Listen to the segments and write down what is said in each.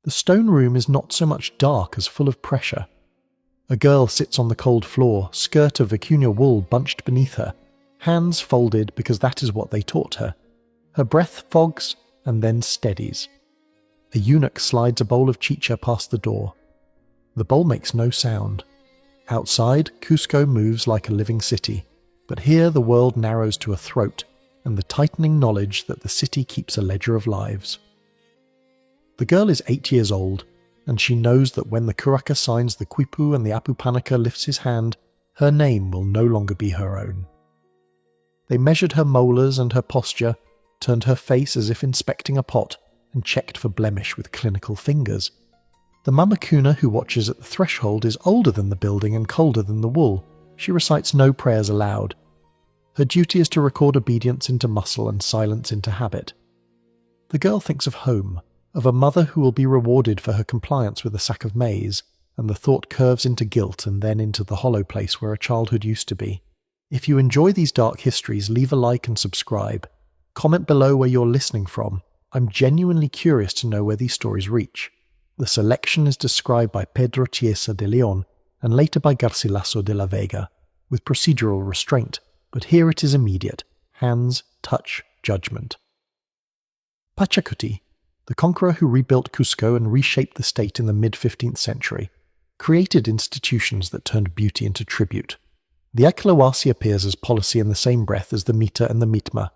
The stone room is not so much dark as full of pressure. A girl sits on the cold floor, skirt of vicuña wool bunched beneath her, hands folded because that is what they taught her. Her breath fogs and then steadies. A eunuch slides a bowl of chicha past the door. The bowl makes no sound. Outside, Cusco moves like a living city, but here the world narrows to a throat, and the tightening knowledge that the city keeps a ledger of lives. The girl is 8 years old, and she knows that when the Curaca signs the quipu and the Apupanica lifts his hand, her name will no longer be her own. They measured her molars and her posture, turned her face as if inspecting a pot, and checked for blemish with clinical fingers. The Mama Cuna who watches at the threshold is older than the building and colder than the wool. She recites no prayers aloud. Her duty is to record obedience into muscle and silence into habit. The girl thinks of home, of a mother who will be rewarded for her compliance with a sack of maize, and the thought curves into guilt and then into the hollow place where a childhood used to be. If you enjoy these dark histories, leave a like and subscribe. Comment below where you're listening from. I'm genuinely curious to know where these stories reach. The selection is described by Pedro Chiesa de Leon and later by Garcilaso de la Vega, with procedural restraint, but here it is immediate: hands, touch, judgment. Pachacuti, the conqueror who rebuilt Cusco and reshaped the state in the mid-15th century, created institutions that turned beauty into tribute. The Aclla appears as policy in the same breath as the Mita and the Mitma,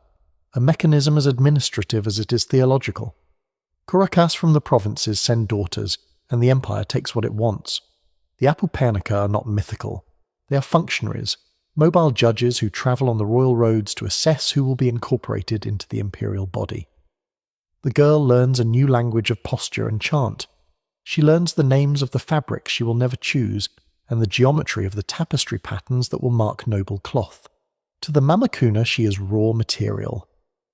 a mechanism as administrative as it is theological. Curacas from the provinces send daughters, and the empire takes what it wants. The Apupanica are not mythical. They are functionaries, mobile judges who travel on the royal roads to assess who will be incorporated into the imperial body. The girl learns a new language of posture and chant. She learns the names of the fabrics she will never choose, and the geometry of the tapestry patterns that will mark noble cloth. To the Mama Cuna she is raw material.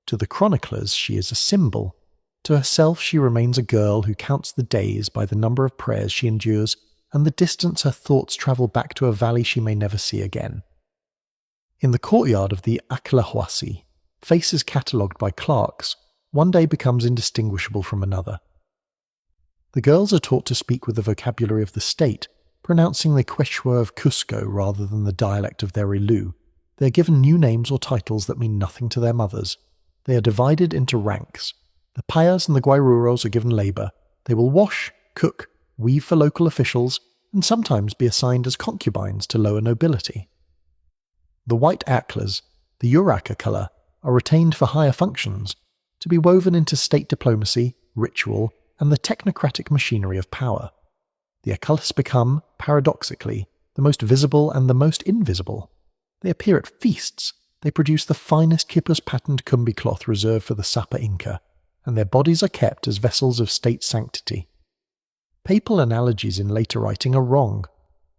To the chroniclers she is a symbol. To herself she remains a girl who counts the days by the number of prayers she endures and the distance her thoughts travel back to a valley she may never see again. In the courtyard of the Aclla, faces catalogued by clerks, one day becomes indistinguishable from another. The girls are taught to speak with the vocabulary of the state, pronouncing the Quechua of Cusco rather than the dialect of their Ilu. They are given new names or titles that mean nothing to their mothers. They are divided into ranks. The Payas and the Guairuros are given labour. They will wash, cook, weave for local officials, and sometimes be assigned as concubines to lower nobility. The white Aclas, the Uraca colour, are retained for higher functions, to be woven into state diplomacy, ritual, and the technocratic machinery of power. The Acallas become, paradoxically, the most visible and the most invisible. They appear at feasts. They produce the finest Quipus-patterned Cumbi cloth reserved for the Sapa Inca, and their bodies are kept as vessels of state sanctity. Papal analogies in later writing are wrong,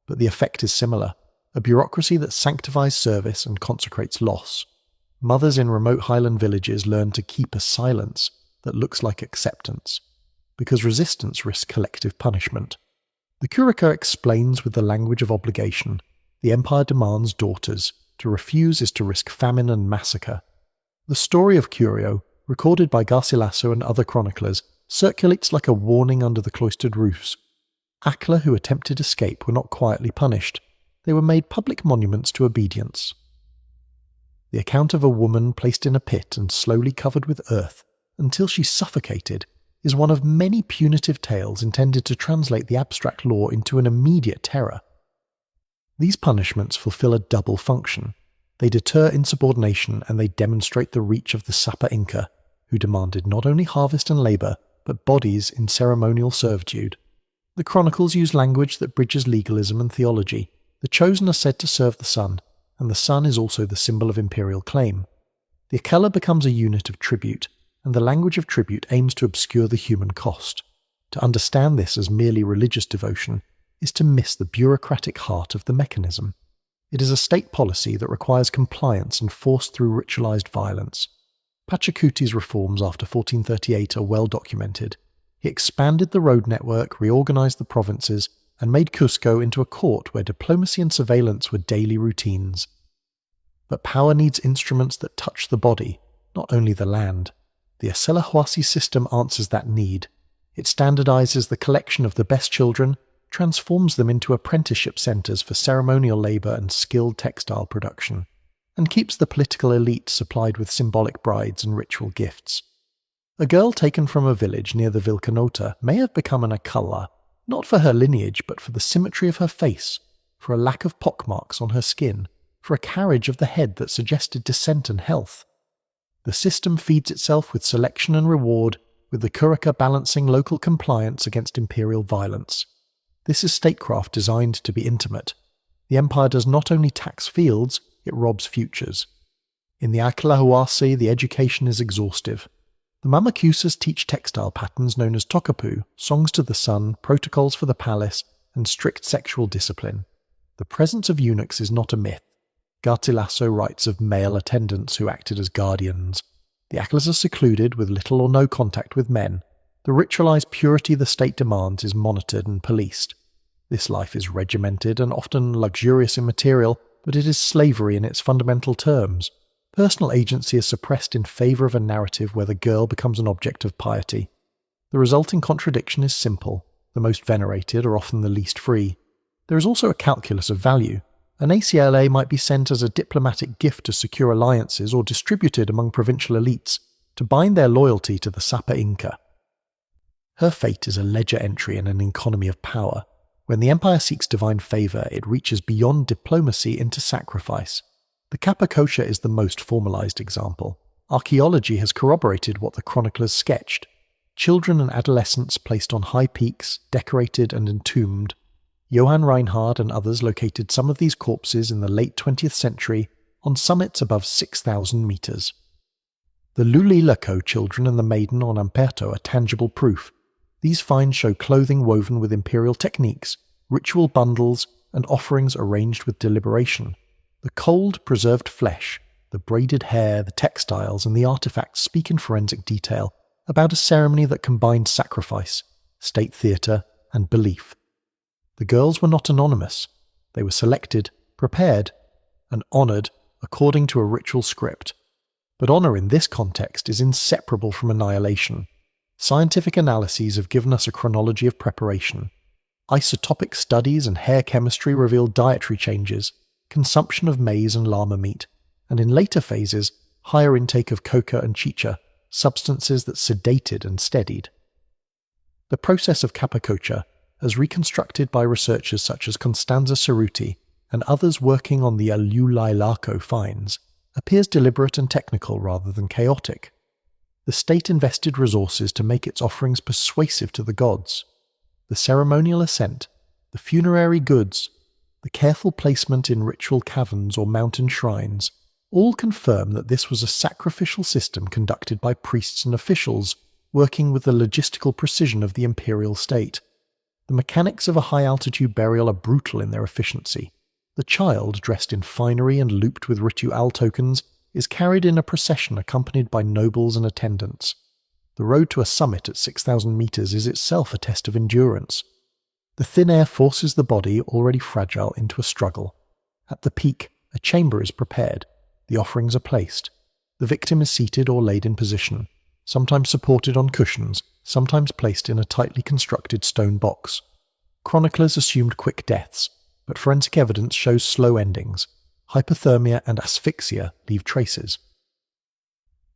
but the effect is similar: a bureaucracy that sanctifies service and consecrates loss. Mothers in remote highland villages learn to keep a silence that looks like acceptance, because resistance risks collective punishment. The Curaca explains with the language of obligation. The empire demands daughters. To refuse is to risk famine and massacre. The story of Curio, recorded by Garcilaso and other chroniclers, circulates like a warning under the cloistered roofs. Aclla who attempted escape were not quietly punished. They were made public monuments to obedience. The account of a woman placed in a pit and slowly covered with earth until she suffocated is one of many punitive tales intended to translate the abstract law into an immediate terror. These punishments fulfill a double function. They deter insubordination and they demonstrate the reach of the Sapa Inca, who demanded not only harvest and labour, but bodies in ceremonial servitude. The chronicles use language that bridges legalism and theology. The chosen are said to serve the sun, and the sun is also the symbol of imperial claim. The Acalla becomes a unit of tribute, and the language of tribute aims to obscure the human cost. To understand this as merely religious devotion is to miss the bureaucratic heart of the mechanism. It is a state policy that requires compliance and forced through ritualized violence. Pachacuti's reforms after 1438 are well documented. He expanded the road network, reorganized the provinces, and made Cusco into a court where diplomacy and surveillance were daily routines. But power needs instruments that touch the body, not only the land. The Acella system answers that need. It standardizes the collection of the best children, transforms them into apprenticeship centers for ceremonial labor and skilled textile production, and keeps the political elite supplied with symbolic brides and ritual gifts. A girl taken from a village near the Vilcanota may have become an Aclla, not for her lineage but for the symmetry of her face, for a lack of pockmarks on her skin, for a carriage of the head that suggested descent and health. The system feeds itself with selection and reward, with the Curica balancing local compliance against imperial violence. This is statecraft designed to be intimate. The empire does not only tax fields, it robs futures. In the Aclla Huasi, the education is exhaustive. The Mamakusas teach textile patterns known as tokapu, songs to the sun, protocols for the palace, and strict sexual discipline. The presence of eunuchs is not a myth. Garcilaso writes of male attendants who acted as guardians. The Aclas are secluded, with little or no contact with men. The ritualized purity the state demands is monitored and policed. This life is regimented and often luxurious in material, but it is slavery in its fundamental terms. Personal agency is suppressed in favor of a narrative where the girl becomes an object of piety. The resulting contradiction is simple. The most venerated are often the least free. There is also a calculus of value. An Acla might be sent as a diplomatic gift to secure alliances or distributed among provincial elites to bind their loyalty to the Sapa Inca. Her fate is a ledger entry in an economy of power. When the empire seeks divine favor, it reaches beyond diplomacy into sacrifice. The Capacocha is the most formalized example. Archaeology has corroborated what the chroniclers sketched. Children and adolescents placed on high peaks, decorated and entombed. Johann Reinhard and others located some of these corpses in the late 20th century on summits above 6,000 meters. The Lulilaco children and the maiden on Amperto are tangible proof. These finds show clothing woven with imperial techniques, ritual bundles, and offerings arranged with deliberation. The cold, preserved flesh, the braided hair, the textiles, and the artifacts speak in forensic detail about a ceremony that combined sacrifice, state theatre, and belief. The girls were not anonymous. They were selected, prepared, and honoured according to a ritual script. But honour in this context is inseparable from annihilation. Scientific analyses have given us a chronology of preparation. Isotopic studies and hair chemistry reveal dietary changes, consumption of maize and llama meat, and in later phases, higher intake of coca and chicha, substances that sedated and steadied. The process of Capacocha, as reconstructed by researchers such as Constanza Cerruti and others working on the Alulailaco finds, appears deliberate and technical rather than chaotic. The state invested resources to make its offerings persuasive to the gods. The ceremonial ascent, the funerary goods, the careful placement in ritual caverns or mountain shrines, all confirm that this was a sacrificial system conducted by priests and officials working with the logistical precision of the imperial state. The mechanics of a high-altitude burial are brutal in their efficiency. The child, dressed in finery and looped with ritual tokens, is carried in a procession accompanied by nobles and attendants. The road to a summit at 6,000 meters is itself a test of endurance. The thin air forces the body, already fragile, into a struggle. At the peak, a chamber is prepared. The offerings are placed. The victim is seated or laid in position, sometimes supported on cushions, sometimes placed in a tightly constructed stone box. Chroniclers assumed quick deaths, but forensic evidence shows slow endings. Hypothermia and asphyxia leave traces.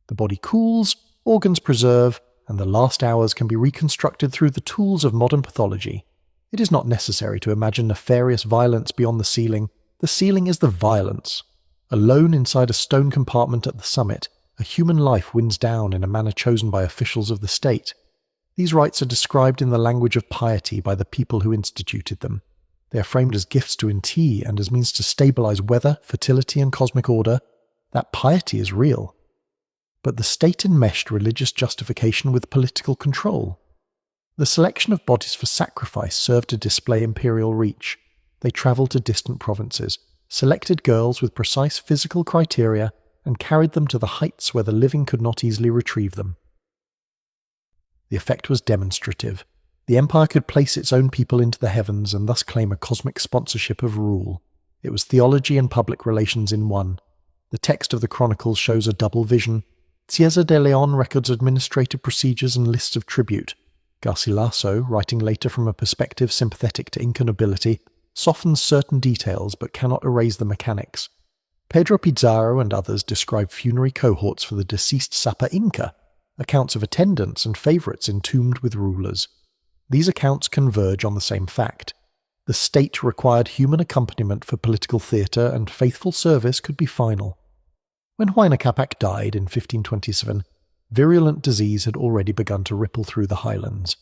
The body cools, organs preserve, and the last hours can be reconstructed through the tools of modern pathology. It is not necessary to imagine nefarious violence beyond the ceiling. The ceiling is the violence. Alone inside a stone compartment at the summit, a human life winds down in a manner chosen by officials of the state. These rites are described in the language of piety by the people who instituted them. They are framed as gifts to Inti and as means to stabilize weather, fertility, and cosmic order. That piety is real. But the state enmeshed religious justification with political control. The selection of bodies for sacrifice served to display imperial reach. They travelled to distant provinces, selected girls with precise physical criteria, and carried them to the heights where the living could not easily retrieve them. The effect was demonstrative. The empire could place its own people into the heavens and thus claim a cosmic sponsorship of rule. It was theology and public relations in one. The text of the Chronicles shows a double vision. Cieza de Leon records administrative procedures and lists of tribute. Garcilaso, writing later from a perspective sympathetic to Inca nobility, softens certain details but cannot erase the mechanics. Pedro Pizarro and others describe funerary cohorts for the deceased Sapa Inca, accounts of attendants and favourites entombed with rulers. These accounts converge on the same fact. The state required human accompaniment for political theatre, and faithful service could be final. When Huayna Capac died in 1527, virulent disease had already begun to ripple through the highlands.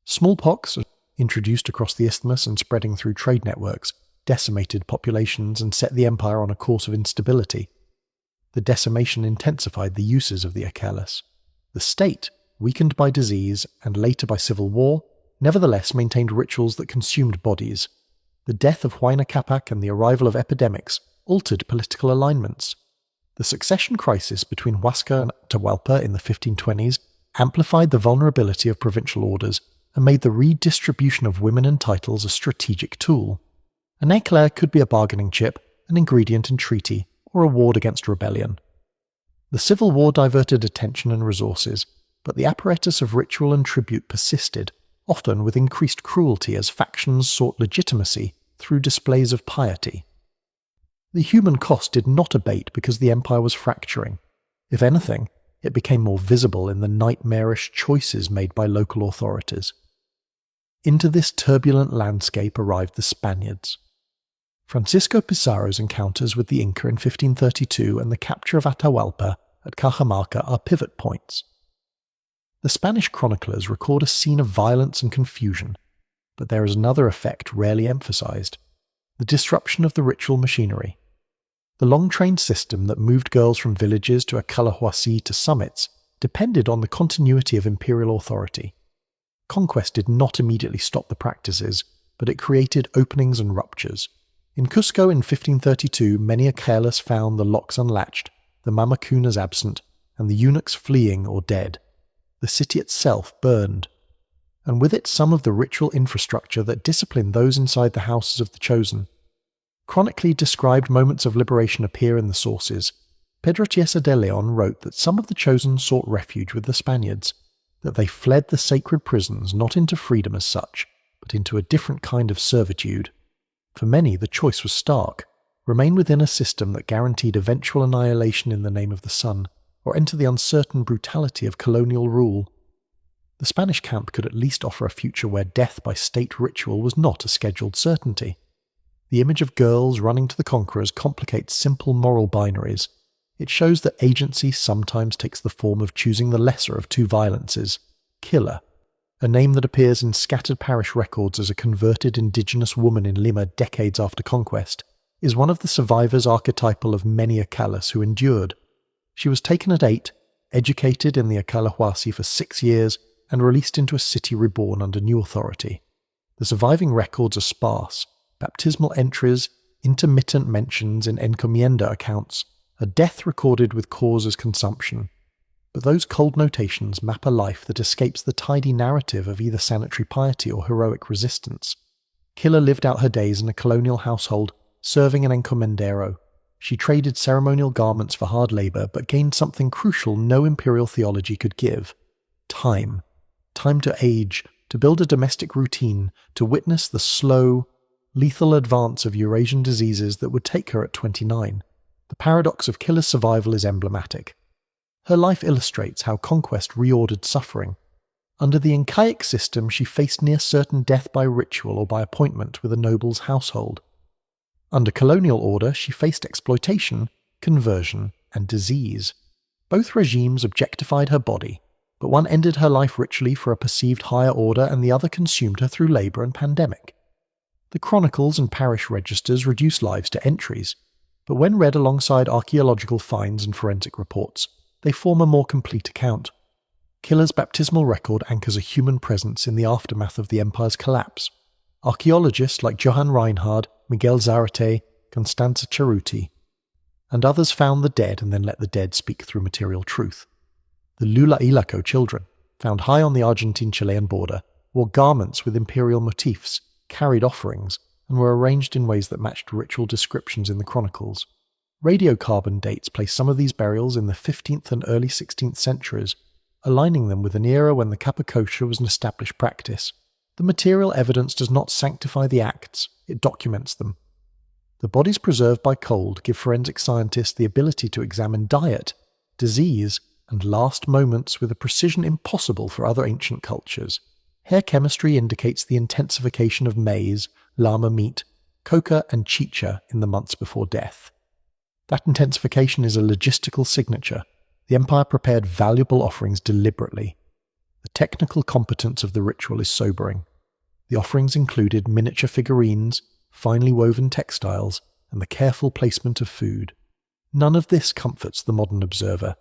Smallpox, introduced across the isthmus and spreading through trade networks, decimated populations and set the empire on a course of instability. The decimation intensified the uses of the Achellas. The state, weakened by disease and later by civil war, nevertheless maintained rituals that consumed bodies. The death of Huayna Capac and the arrival of epidemics altered political alignments. The succession crisis between Huasca and Atahualpa in the 1520s amplified the vulnerability of provincial orders and made the redistribution of women and titles a strategic tool. An éclair could be a bargaining chip, an ingredient in treaty, or a ward against rebellion. The civil war diverted attention and resources, but the apparatus of ritual and tribute persisted, often with increased cruelty as factions sought legitimacy through displays of piety. The human cost did not abate because the empire was fracturing. If anything, it became more visible in the nightmarish choices made by local authorities. Into this turbulent landscape arrived the Spaniards. Francisco Pizarro's encounters with the Inca in 1532 and the capture of Atahualpa at Cajamarca are pivot points. The Spanish chroniclers record a scene of violence and confusion, but there is another effect rarely emphasized: the disruption of the ritual machinery. The long-trained system that moved girls from villages to Acalahuasi to summits depended on the continuity of imperial authority. Conquest did not immediately stop the practices, but it created openings and ruptures. In Cusco in 1532, many Achellas found the locks unlatched, the mamacunas absent, and the eunuchs fleeing or dead. The city itself burned, and with it some of the ritual infrastructure that disciplined those inside the houses of the chosen. Chronically described moments of liberation appear in the sources. Pedro Chiesa de Leon wrote that some of the chosen sought refuge with the Spaniards, that they fled the sacred prisons not into freedom as such, but into a different kind of servitude. For many, the choice was stark: remain within a system that guaranteed eventual annihilation in the name of the sun, or enter the uncertain brutality of colonial rule. The Spanish camp could at least offer a future where death by state ritual was not a scheduled certainty. The image of girls running to the conquerors complicates simple moral binaries. It shows that agency sometimes takes the form of choosing the lesser of two violences: killer, a name that appears in scattered parish records as a converted indigenous woman in Lima decades after conquest, is one of the survivors archetypal of many Achellas who endured. She was taken at 8, educated in the Acalahuasi for 6 years, and released into a city reborn under new authority. The surviving records are sparse: baptismal entries, intermittent mentions in encomienda accounts, a death recorded with cause as consumption. But those cold notations map a life that escapes the tidy narrative of either sanitary piety or heroic resistance. Killer lived out her days in a colonial household, serving an encomendero. She traded ceremonial garments for hard labour, but gained something crucial no imperial theology could give: time. Time to age, to build a domestic routine, to witness the slow, lethal advance of Eurasian diseases that would take her at 29. The paradox of Killer's survival is emblematic. Her life illustrates how conquest reordered suffering. Under the Incaic system, she faced near certain death by ritual or by appointment with a noble's household. Under colonial order, she faced exploitation, conversion, and disease. Both regimes objectified her body, but one ended her life ritually for a perceived higher order and the other consumed her through labour and pandemic. The chronicles and parish registers reduce lives to entries, but when read alongside archaeological finds and forensic reports, they form a more complete account. Killer's baptismal record anchors a human presence in the aftermath of the empire's collapse. Archaeologists like Johann Reinhard, Miguel Zarate, Constanza Cerruti, and others found the dead and then let the dead speak through material truth. The Lula Ilaco children, found high on the Argentine-Chilean border, wore garments with imperial motifs, carried offerings, and were arranged in ways that matched ritual descriptions in the chronicles. Radiocarbon dates place some of these burials in the 15th and early 16th centuries. aligning them with an era when the kappa was an established practice. The material evidence does not sanctify the acts, it documents them. The bodies preserved by cold give forensic scientists the ability to examine diet, disease, and last moments with a precision impossible for other ancient cultures. Hair chemistry indicates the intensification of maize, llama meat, coca, and chicha in the months before death. That intensification is a logistical signature. The empire prepared valuable offerings deliberately. The technical competence of the ritual is sobering. The offerings included miniature figurines, finely woven textiles, and the careful placement of food. None of this comforts the modern observer.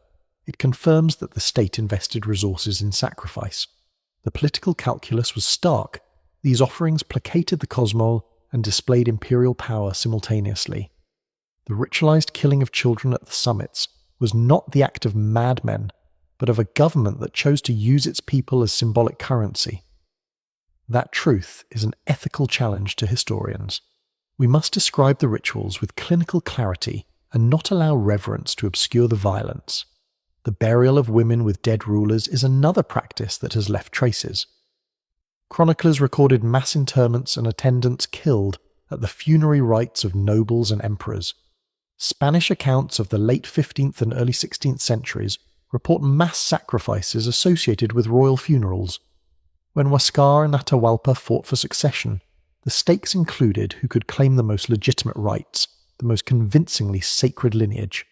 It confirms that the state invested resources in sacrifice. The political calculus was stark. These offerings placated the Cosmol and displayed imperial power simultaneously. The ritualized killing of children at the summits was not the act of madmen, but of a government that chose to use its people as symbolic currency. That truth is an ethical challenge to historians. We must describe the rituals with clinical clarity and not allow reverence to obscure the violence. The burial of women with dead rulers is another practice that has left traces. Chroniclers recorded mass interments and attendants killed at the funerary rites of nobles and emperors. Spanish accounts of the late 15th and early 16th centuries report mass sacrifices associated with royal funerals. When Huáscar and Atahualpa fought for succession, the stakes included who could claim the most legitimate rights, the most convincingly sacred lineage.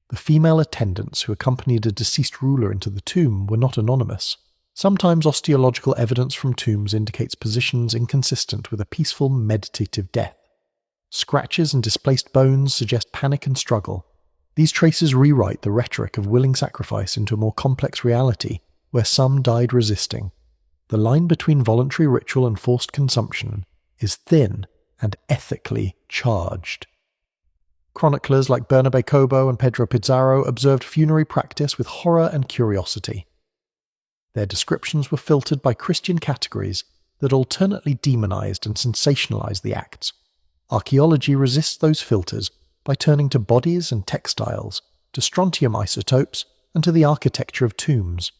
The female attendants who accompanied a deceased ruler into the tomb were not anonymous. Sometimes osteological evidence from tombs indicates positions inconsistent with a peaceful, meditative death. Scratches and displaced bones suggest panic and struggle. These traces rewrite the rhetoric of willing sacrifice into a more complex reality, where some died resisting. The line between voluntary ritual and forced consumption is thin and ethically charged. Chroniclers like Bernabé Cobo and Pedro Pizarro observed funerary practice with horror and curiosity. Their descriptions were filtered by Christian categories that alternately demonized and sensationalized the acts. Archaeology resists those filters by turning to bodies and textiles, to strontium isotopes, and to the architecture of tombs.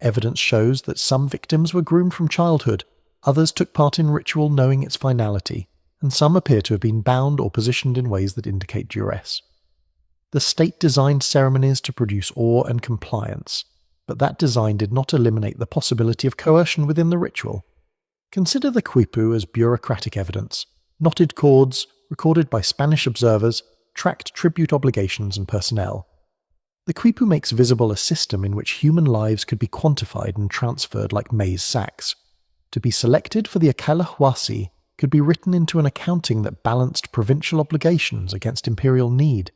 Evidence shows that some victims were groomed from childhood, others took part in ritual knowing its finality, and some appear to have been bound or positioned in ways that indicate duress. The state designed ceremonies to produce awe and compliance, but that design did not eliminate the possibility of coercion within the ritual. Consider the quipu as bureaucratic evidence. Knotted cords, recorded by Spanish observers, tracked tribute obligations and personnel. The quipu makes visible a system in which human lives could be quantified and transferred like maize sacks. To be selected for the Aclla Cuna could be written into an accounting that balanced provincial obligations against imperial need.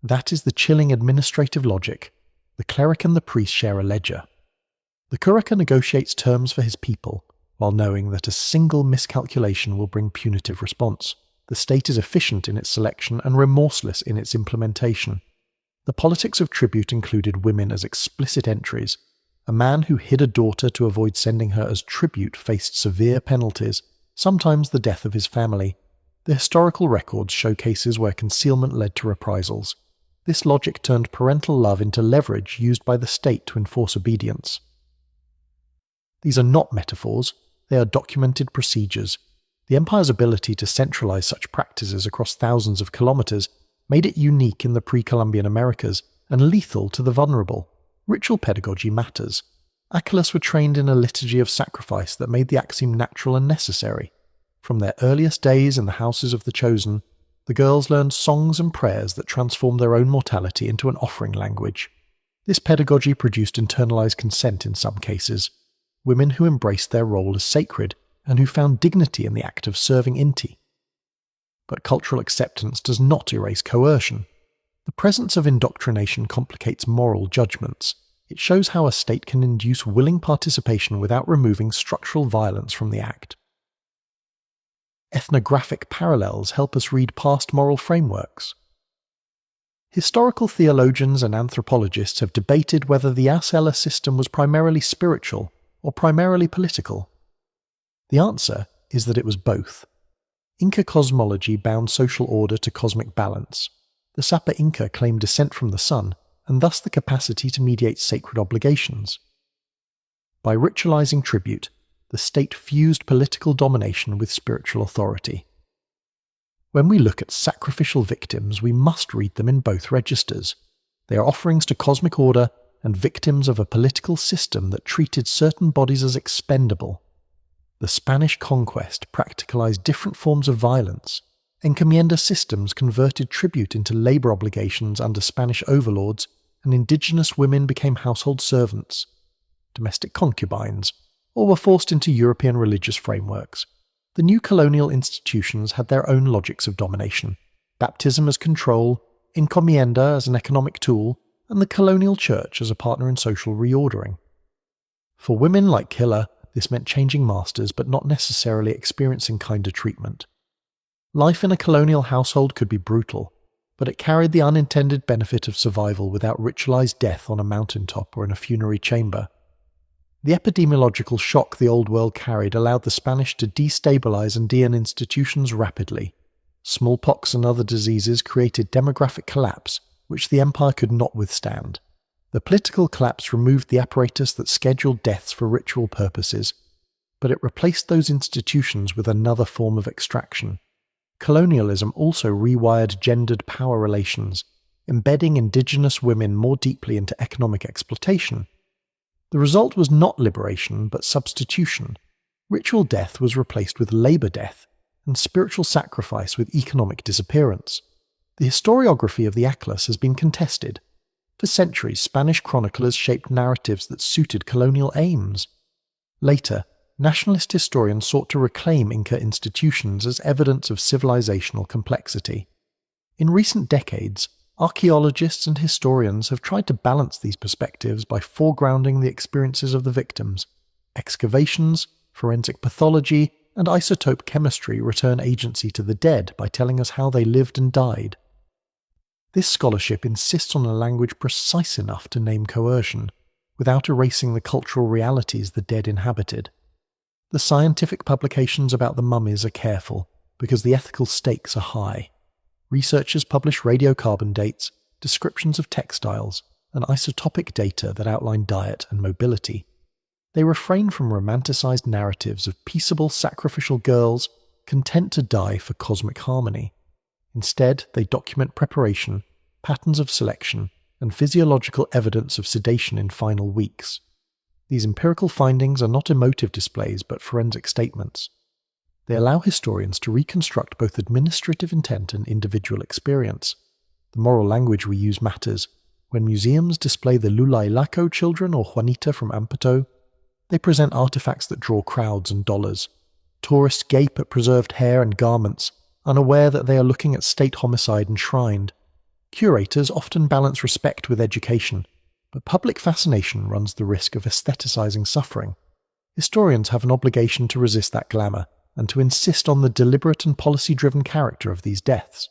That is the chilling administrative logic. The cleric and the priest share a ledger. The curaca negotiates terms for his people, while knowing that a single miscalculation will bring punitive response. The state is efficient in its selection and remorseless in its implementation. The politics of tribute included women as explicit entries. A man who hid a daughter to avoid sending her as tribute faced severe penalties, sometimes the death of his family. The historical records show cases where concealment led to reprisals. This logic turned parental love into leverage used by the state to enforce obedience. These are not metaphors, they are documented procedures. The empire's ability to centralize such practices across thousands of kilometers made it unique in the pre-Columbian Americas and lethal to the vulnerable. Ritual pedagogy matters. Aclas were trained in a liturgy of sacrifice that made the act seem natural and necessary. From their earliest days in the houses of the chosen, the girls learned songs and prayers that transformed their own mortality into an offering language. This pedagogy produced internalized consent in some cases. Women who embraced their role as sacred and who found dignity in the act of serving Inti. But cultural acceptance does not erase coercion. The presence of indoctrination complicates moral judgments. It shows how a state can induce willing participation without removing structural violence from the act. Ethnographic parallels help us read past moral frameworks. Historical theologians and anthropologists have debated whether the Aclla system was primarily spiritual or primarily political. The answer is that it was both. Inca cosmology bound social order to cosmic balance. The Sapa Inca claimed descent from the sun, and thus the capacity to mediate sacred obligations. By ritualizing tribute, the state fused political domination with spiritual authority. When we look at sacrificial victims, we must read them in both registers. They are offerings to cosmic order and victims of a political system that treated certain bodies as expendable. The Spanish conquest practicalized different forms of violence. Encomienda systems converted tribute into labor obligations under Spanish overlords, and indigenous women became household servants, domestic concubines, or were forced into European religious frameworks. The new colonial institutions had their own logics of domination: baptism as control, encomienda as an economic tool, and the colonial church as a partner in social reordering. For women like Aclla, this meant changing masters but not necessarily experiencing kinder treatment. Life in a colonial household could be brutal, but it carried the unintended benefit of survival without ritualized death on a mountaintop or in a funerary chamber. The epidemiological shock the Old World carried allowed the Spanish to destabilize and de-end institutions rapidly. Smallpox and other diseases created demographic collapse, which the empire could not withstand. The political collapse removed the apparatus that scheduled deaths for ritual purposes, but it replaced those institutions with another form of extraction. Colonialism also rewired gendered power relations, embedding indigenous women more deeply into economic exploitation. The result was not liberation, but substitution. Ritual death was replaced with labor death, and spiritual sacrifice with economic disappearance. The historiography of the Aclas has been contested. For centuries, Spanish chroniclers shaped narratives that suited colonial aims. Later, nationalist historians sought to reclaim Inca institutions as evidence of civilizational complexity. In recent decades, archaeologists and historians have tried to balance these perspectives by foregrounding the experiences of the victims. Excavations, forensic pathology, and isotope chemistry return agency to the dead by telling us how they lived and died. This scholarship insists on a language precise enough to name coercion, without erasing the cultural realities the dead inhabited. The scientific publications about the mummies are careful, because the ethical stakes are high. Researchers publish radiocarbon dates, descriptions of textiles, and isotopic data that outline diet and mobility. They refrain from romanticized narratives of peaceable sacrificial girls content to die for cosmic harmony. Instead, they document preparation, patterns of selection, and physiological evidence of sedation in final weeks. These empirical findings are not emotive displays but forensic statements. They allow historians to reconstruct both administrative intent and individual experience. The moral language we use matters. When museums display the Lulailaco children or Juanita from Ampeto, they present artifacts that draw crowds and dollars. Tourists gape at preserved hair and garments, unaware that they are looking at state homicide enshrined. Curators often balance respect with education, but public fascination runs the risk of aestheticizing suffering. Historians have an obligation to resist that glamour, and to insist on the deliberate and policy-driven character of these deaths.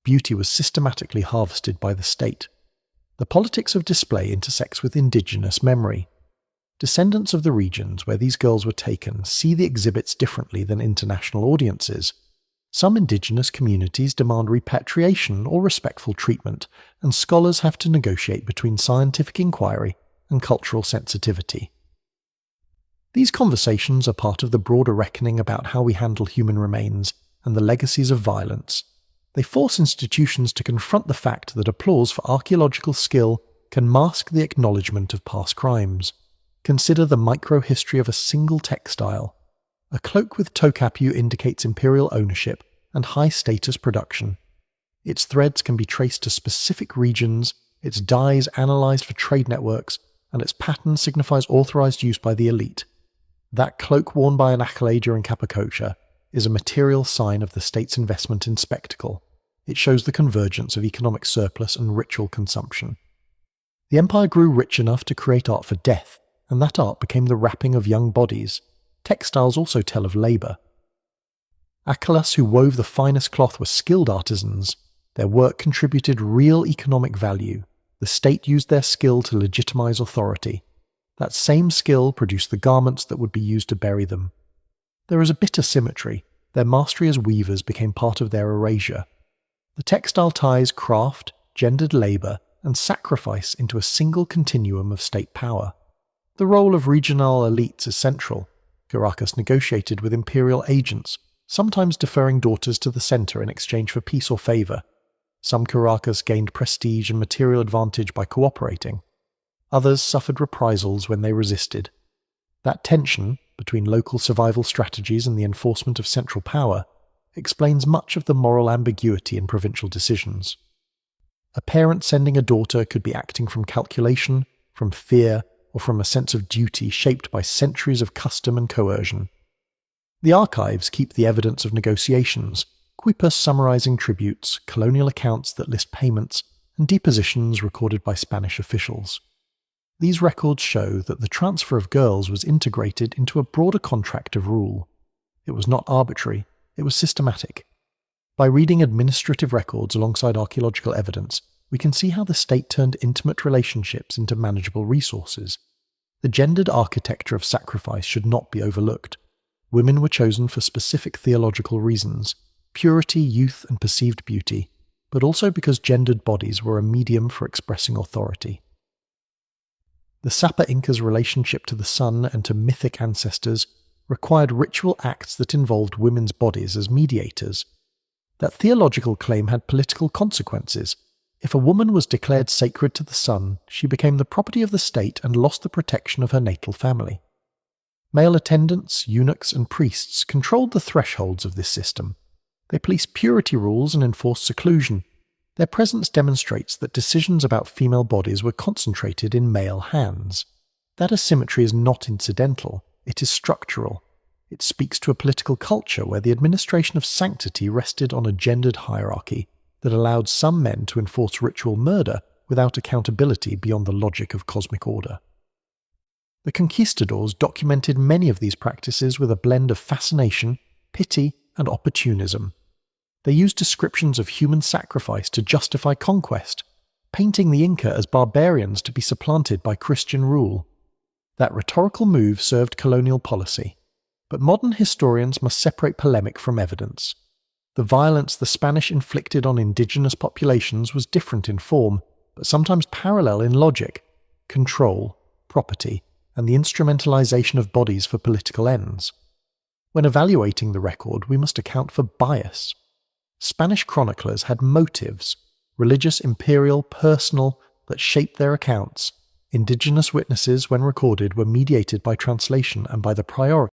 Beauty was systematically harvested by the state. The politics of display intersects with indigenous memory. Descendants of the regions where these girls were taken see the exhibits differently than international audiences. Some indigenous communities demand repatriation or respectful treatment, and scholars have to negotiate between scientific inquiry and cultural sensitivity. These conversations are part of the broader reckoning about how we handle human remains and the legacies of violence. They force institutions to confront the fact that applause for archaeological skill can mask the acknowledgement of past crimes. Consider the micro-history of a single textile. A cloak with tokapu indicates imperial ownership and high-status production. Its threads can be traced to specific regions, its dyes analysed for trade networks, and its pattern signifies authorised use by the elite. That cloak worn by an Acla during Capacocha is a material sign of the state's investment in spectacle. It shows the convergence of economic surplus and ritual consumption. The empire grew rich enough to create art for death, and that art became the wrapping of young bodies. Textiles also tell of labour. Aclas who wove the finest cloth were skilled artisans. Their work contributed real economic value. The state used their skill to legitimize authority. That same skill produced the garments that would be used to bury them. There is a bitter symmetry. Their mastery as weavers became part of their erasure. The textile ties craft, gendered labour, and sacrifice into a single continuum of state power. The role of regional elites is central. Caracas negotiated with imperial agents, sometimes deferring daughters to the center in exchange for peace or favor. Some Caracas gained prestige and material advantage by cooperating. Others suffered reprisals when they resisted. That tension between local survival strategies and the enforcement of central power explains much of the moral ambiguity in provincial decisions. A parent sending a daughter could be acting from calculation, from fear, or from a sense of duty shaped by centuries of custom and coercion. The archives keep the evidence of negotiations, quipus summarizing tributes, colonial accounts that list payments, and depositions recorded by Spanish officials. These records show that the transfer of girls was integrated into a broader contract of rule. It was not arbitrary, it was systematic. By reading administrative records alongside archaeological evidence, we can see how the state turned intimate relationships into manageable resources. The gendered architecture of sacrifice should not be overlooked. Women were chosen for specific theological reasons: purity, youth, and perceived beauty, but also because gendered bodies were a medium for expressing authority. The Sapa Inca's relationship to the sun and to mythic ancestors required ritual acts that involved women's bodies as mediators. That theological claim had political consequences. If a woman was declared sacred to the sun, she became the property of the state and lost the protection of her natal family. Male attendants, eunuchs, and priests controlled the thresholds of this system. They policed purity rules and enforced seclusion. Their presence demonstrates that decisions about female bodies were concentrated in male hands. That asymmetry is not incidental, it is structural. It speaks to a political culture where the administration of sanctity rested on a gendered hierarchy that allowed some men to enforce ritual murder without accountability beyond the logic of cosmic order. The conquistadors documented many of these practices with a blend of fascination, pity, and opportunism. They used descriptions of human sacrifice to justify conquest, painting the Inca as barbarians to be supplanted by Christian rule. That rhetorical move served colonial policy. But modern historians must separate polemic from evidence. The violence the Spanish inflicted on indigenous populations was different in form, but sometimes parallel in logic: control, property, and the instrumentalization of bodies for political ends. When evaluating the record, we must account for bias. Spanish chroniclers had motives, religious, imperial, personal, that shaped their accounts. Indigenous witnesses, when recorded, were mediated by translation and by the priority